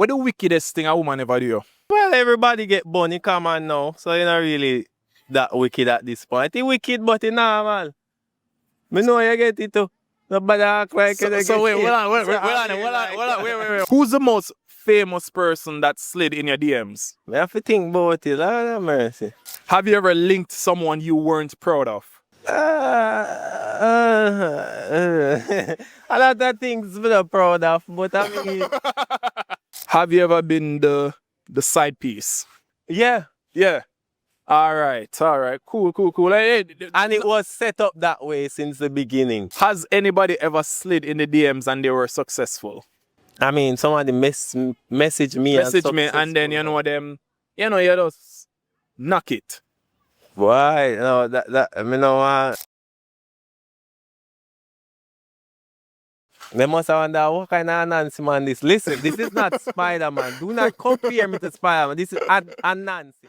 What the wickedest thing a woman ever do? Well, everybody get bunny come on now, so you're not really that wicked at this point. It's wicked, but it's normal. Me know you get it too. Nobody act like you So get wait, it. wait. Who's the most famous person that slid in your DMs? Me have to think about it. Lord have mercy. Have you ever linked someone you weren't proud of? A lot of things I'm not proud of, but I mean, Have you ever been the side piece? yeah. Yeah. All right. Cool. Hey, And it was set up that way since the beginning. has anybody ever slid in the DMs and they were successful? I mean, somebody message me And then you know them, you just knock it. Why? No, I mean, no. They must have wondered what kind of Nancy man this. Listen, this is not Spider-Man. Do not compare me to Spider-Man. This is a Nancy.